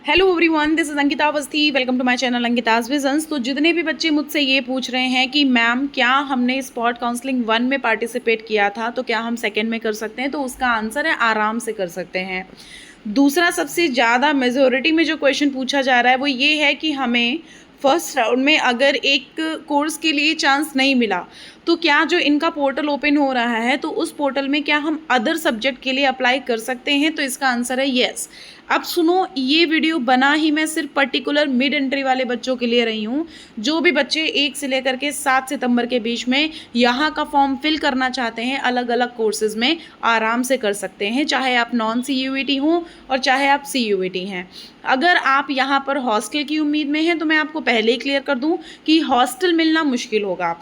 Hello everyone, this is Ankita Awasthi. Welcome to my channel Ankita's visions. तो जितने भी बच्चे मुझसे ये पूछ रहे हैं कि मैम क्या हमने स्पॉट काउंसलिंग 1 में पार्टिसिपेट किया था तो क्या हम सेकंड में कर सकते हैं, तो उसका आंसर है आराम से कर सकते हैं। दूसरा, सबसे ज़्यादा मेजोरिटी में जो क्वेश्चन पूछा जा रहा है वो ये है कि हमें फर्स्ट राउंड में अगर एक कोर्स के लिए चांस नहीं मिला तो क्या जो इनका पोर्टल ओपन हो रहा है तो उस पोर्टल में क्या हम अदर सब्जेक्ट के लिए अप्लाई कर सकते हैं, तो इसका आंसर है येस। अब सुनो, ये वीडियो बना ही मैं सिर्फ पर्टिकुलर मिड एंट्री वाले बच्चों के लिए रही हूँ। जो भी बच्चे 1 से लेकर के 7 सितंबर के बीच में यहाँ का फॉर्म फिल करना चाहते हैं अलग अलग कोर्सेज में, आराम से कर सकते हैं, चाहे आप नॉन CUET हों और चाहे आप CUET हैं। अगर आप यहाँ पर हॉस्टल की उम्मीद में हैं तो मैं आपको पहले ही क्लियर कर दूँ कि हॉस्टल मिलना मुश्किल होगा।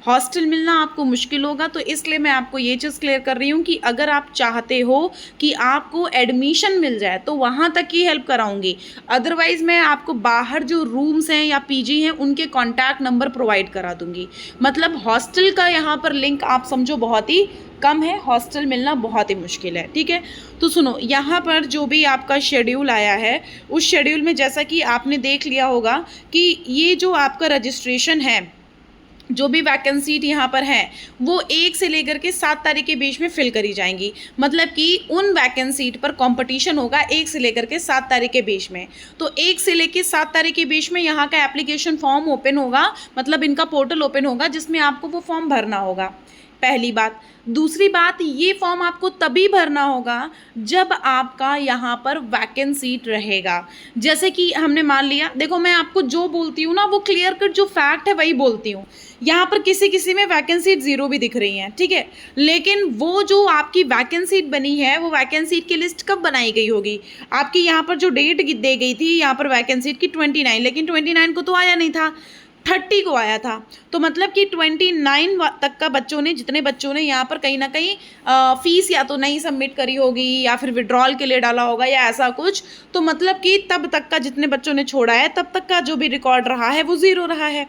हॉस्टल मिलना आपको मुश्किल होगा, तो इसलिए मैं आपको ये चीज़ क्लियर कर रही हूँ कि अगर आप चाहते हो कि आपको एडमिशन मिल जाए तो वहाँ तक की हेल्प कराऊंगी। अदरवाइज़ मैं आपको बाहर जो रूम्स हैं या PG हैं उनके कॉन्टैक्ट नंबर प्रोवाइड करा दूंगी। मतलब हॉस्टल का यहाँ पर लिंक आप समझो बहुत ही कम है, हॉस्टल मिलना बहुत ही मुश्किल है। ठीक है, तो सुनो, यहाँ पर जो भी आपका शेड्यूल आया है उस शेड्यूल में जैसा कि आपने देख लिया होगा कि ये जो आपका रजिस्ट्रेशन है, जो भी वैकेंसी यहाँ पर हैं वो 1 से लेकर के 7 तारीख के बीच में फिल करी जाएंगी। मतलब कि उन वैकेंसी पर कंपटीशन होगा 1 से लेकर के 7 तारीख के बीच में। तो 1 से लेकर 7 तारीख के बीच में यहाँ का एप्लीकेशन फॉर्म ओपन होगा, मतलब इनका पोर्टल ओपन होगा जिसमें आपको वो फॉर्म भरना होगा। पहली बात। दूसरी बात, ये फॉर्म आपको तभी भरना होगा जब आपका यहाँ पर वैकेंसी रहेगा। जैसे कि हमने मान लिया, देखो मैं आपको जो बोलती हूँ ना वो क्लियर कट जो फैक्ट है वही बोलती हूँ। यहाँ पर किसी किसी में वैकेंसी 0 भी दिख रही हैं, ठीक है, लेकिन वो जो आपकी वैकेंसी बनी है वो वैकेंसी की लिस्ट कब बनाई गई होगी? आपकी यहाँ पर जो डेट दे गई थी यहाँ पर वैकेंसी की 29, लेकिन 29 को तो आया नहीं था, 30 को आया था। तो मतलब कि 29 तक का बच्चों ने, जितने बच्चों ने यहाँ पर कहीं ना कहीं फीस या तो नहीं सबमिट करी होगी या फिर विड्रॉल के लिए डाला होगा या ऐसा कुछ, तो मतलब कि तब तक का जितने बच्चों ने छोड़ा है तब तक का जो भी रिकॉर्ड रहा है वो 0 रहा है।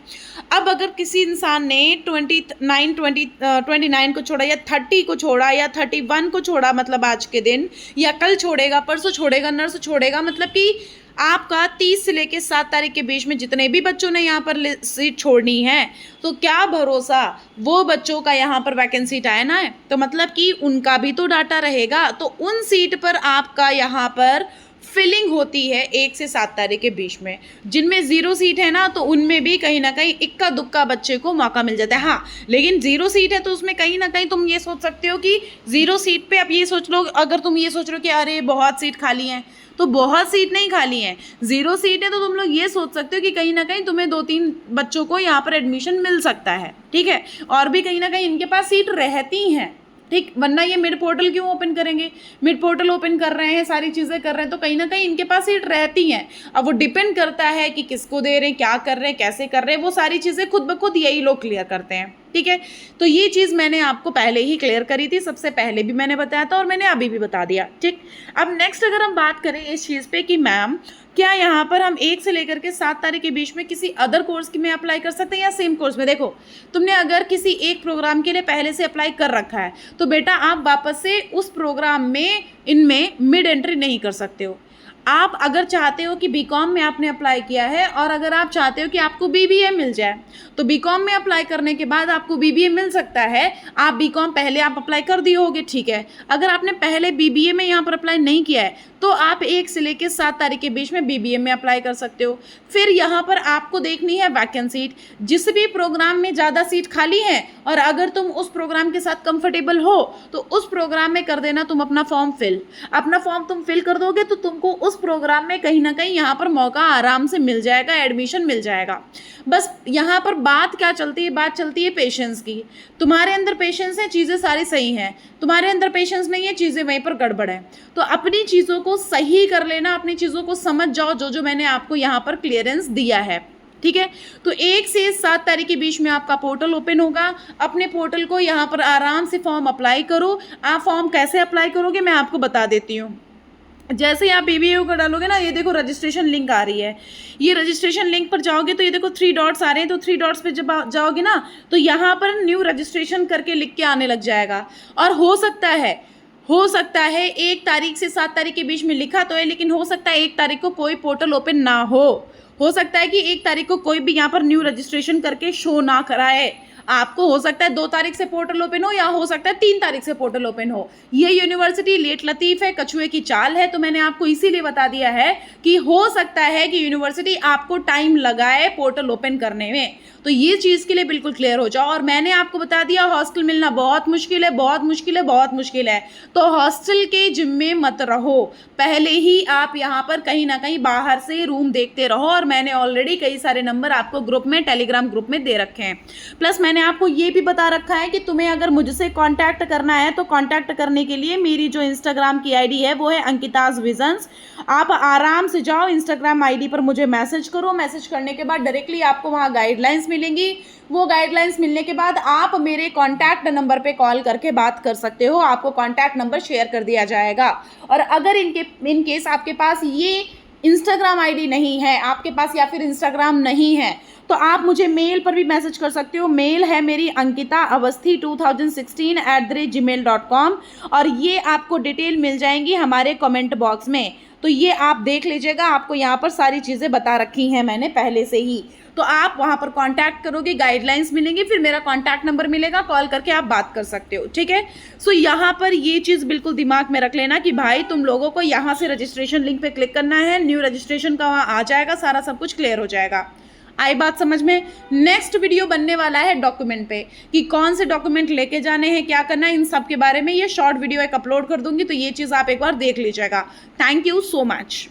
अब अगर किसी इंसान ने 29 को छोड़ा या 30 को छोड़ा या 31 को छोड़ा, मतलब आज के दिन, या कल छोड़ेगा, परसों छोड़ेगा, नरसों छोड़ेगा, मतलब कि आपका 30 से लेकर 7 तारीख के बीच में जितने भी बच्चों ने यहाँ पर सीट छोड़नी है तो क्या भरोसा वो बच्चों का यहाँ पर वैकेंसी आया ना है, तो मतलब कि उनका भी तो डाटा रहेगा। तो उन सीट पर आपका यहाँ पर फिलिंग होती है 1 से 7 तारीख के बीच में। जिनमें 0 सीट है ना तो उनमें भी कहीं ना कहीं इक्का दुक्का बच्चे को मौका मिल जाता है। हाँ, लेकिन 0 सीट है तो उसमें कहीं ना कहीं तुम ये सोच सकते हो कि 0 सीट पे, अब ये सोच लो, अगर तुम ये सोच रहे हो कि अरे बहुत सीट खाली हैं, तो बहुत सीट नहीं खाली हैं, 0 सीट है तो तुम लोग ये सोच सकते हो कि कहीं ना कहीं तुम्हें 2-3 बच्चों को यहाँ पर एडमिशन मिल सकता है। ठीक है, और भी कहीं ना कहीं इनके पास सीट रहती हैं, ठीक, वरना ये मिड पोर्टल क्यों ओपन करेंगे? मिड पोर्टल ओपन कर रहे हैं, सारी चीज़ें कर रहे हैं, तो कहीं ना कहीं इनके पास सीट रहती हैं। अब वो डिपेंड करता है कि किसको दे रहे हैं, क्या कर रहे हैं, कैसे कर रहे हैं, वो सारी चीज़ें खुद ब खुद यही लोग क्लियर करते हैं। ठीक है, तो ये चीज़ मैंने आपको पहले ही क्लियर करी थी, सबसे पहले भी मैंने बताया था और मैंने अभी भी बता दिया। ठीक, अब नेक्स्ट अगर हम बात करें इस चीज़ पे कि मैम क्या यहाँ पर हम 1 से लेकर के 7 तारीख के बीच में किसी अदर कोर्स में अप्लाई कर सकते हैं या सेम कोर्स में? देखो, तुमने अगर किसी एक प्रोग्राम के लिए पहले से अप्लाई कर रखा है तो बेटा आप वापस से उस प्रोग्राम में इनमें मिड एंट्री नहीं कर सकते हो। आप अगर चाहते हो कि BCom में आपने अप्लाई किया है और अगर आप चाहते हो कि आपको BBA मिल जाए तो BCom में अप्लाई करने के बाद आपको BBA मिल सकता है। आप BCom पहले आप अप्लाई कर दिए होगे, ठीक है। अगर आपने पहले BBA में यहाँ पर अप्लाई नहीं किया है तो आप 1 से लेकर 7 तारीख के बीच में BBA में अप्लाई कर सकते हो। फिर यहाँ पर आपको देखनी है वैकेंसी, जिस भी प्रोग्राम में ज़्यादा सीट खाली है और अगर तुम उस प्रोग्राम के साथ कंफर्टेबल हो तो उस प्रोग्राम में कर देना तुम अपना फॉर्म फिल। अपना फॉर्म तुम फिल कर दोगे तो तुमको उस प्रोग्राम में कहीं ना कहीं यहाँ पर मौका आराम से मिल जाएगा, एडमिशन मिल जाएगा। बस यहाँ पर बात क्या चलती है? बात चलती है पेशेंस की। तुम्हारे अंदर पेशेंस है, चीज़ें सारी सही हैं, तुम्हारे अंदर पेशेंस नहीं है, चीज़ें वहीं पर गड़बड़ है। तो अपनी चीज़ों को सही कर लेना, अपनी चीज़ों को समझ जाओ, जो जो मैंने आपको यहाँ पर क्लियरेंस दिया है। ठीक है, तो 1 से 7 तारीख के बीच में आपका पोर्टल ओपन होगा। अपने पोर्टल को यहाँ पर आराम से फॉर्म अप्लाई करो। आप फॉर्म कैसे अप्लाई करोगे मैं आपको बता देती हूँ। जैसे आप BBA को डालोगे ना, ये देखो रजिस्ट्रेशन लिंक आ रही है, ये रजिस्ट्रेशन लिंक पर जाओगे तो ये देखो 3 डॉट्स आ रहे हैं, तो 3 डॉट्स पे जब जाओगे ना तो यहाँ पर न्यू रजिस्ट्रेशन करके लिख के आने लग जाएगा। और हो सकता है हो सकता है 1 तारीख से 7 तारीख के बीच में लिखा तो है, लेकिन हो सकता है 1 तारीख को कोई पोर्टल ओपन ना हो सकता है कि 1 तारीख को कोई भी यहाँ पर न्यू रजिस्ट्रेशन करके शो ना कराए। आपको हो सकता है 2 तारीख से पोर्टल ओपन हो, या हो सकता है 3 तारीख से पोर्टल ओपन हो। ये यूनिवर्सिटी लेट लतीफ है, कछुए की चाल है, तो मैंने आपको इसीलिए बता दिया है कि हो सकता है कि यूनिवर्सिटी आपको टाइम लगाए पोर्टल ओपन करने में। तो ये चीज़ के लिए बिल्कुल क्लियर हो जाओ। और मैंने आपको बता दिया हॉस्टल मिलना बहुत मुश्किल है, बहुत मुश्किल है, बहुत मुश्किल है। तो हॉस्टल के जिम्मे मत रहो, पहले ही आप यहाँ पर कहीं ना कहीं बाहर से रूम देखते रहो। और मैंने ऑलरेडी कई सारे नंबर आपको ग्रुप में, टेलीग्राम ग्रुप में दे रखे हैं। प्लस मैंने आपको ये भी बता रखा है कि तुम्हें अगर मुझसे कांटेक्ट करना है तो कांटेक्ट करने के लिए मेरी जो इंस्टाग्राम की आईडी है वो है अंकिताज विजन्स। आप आराम से जाओ इंस्टाग्राम आईडी पर, मुझे मैसेज करो। मैसेज करने के बाद डायरेक्टली आपको वहाँ गाइडलाइंस मिलेंगी। वो गाइडलाइंस मिलने के बाद आप मेरे कॉन्टैक्ट नंबर पे कॉल करके बात कर सकते हो। आपको कॉन्टैक्ट नंबर शेयर कर दिया जाएगा। और अगर इन केस आपके पास ये इंस्टाग्राम आईडी नहीं है आपके पास, या फिर इंस्टाग्राम नहीं है, तो आप मुझे मेल पर भी मैसेज कर सकते हो। मेल है मेरी ankita2016@gmail.com, और ये आपको डिटेल मिल जाएंगी हमारे कमेंट बॉक्स में। तो ये आप देख लीजिएगा, आपको यहाँ पर सारी चीज़ें बता रखी हैं मैंने पहले से ही। तो आप वहाँ पर कांटेक्ट करोगे, गाइडलाइंस मिलेंगी, फिर मेरा कांटेक्ट नंबर मिलेगा, कॉल करके आप बात कर सकते हो, ठीक है। सो यहाँ पर ये चीज़ बिल्कुल दिमाग में रख लेना कि भाई तुम लोगों को यहाँ से रजिस्ट्रेशन लिंक पे क्लिक करना है, न्यू रजिस्ट्रेशन का वहाँ आ जाएगा, सारा सब कुछ क्लियर हो जाएगा। आई बात समझ में। नेक्स्ट वीडियो बनने वाला है डॉक्यूमेंट पे, कि कौन से डॉक्यूमेंट लेके जाने हैं, क्या करना है, इन सब के बारे में ये शॉर्ट वीडियो एक अपलोड कर दूंगी। तो ये चीज़ आप एक बार देख लीजिएगा। Thank you so much.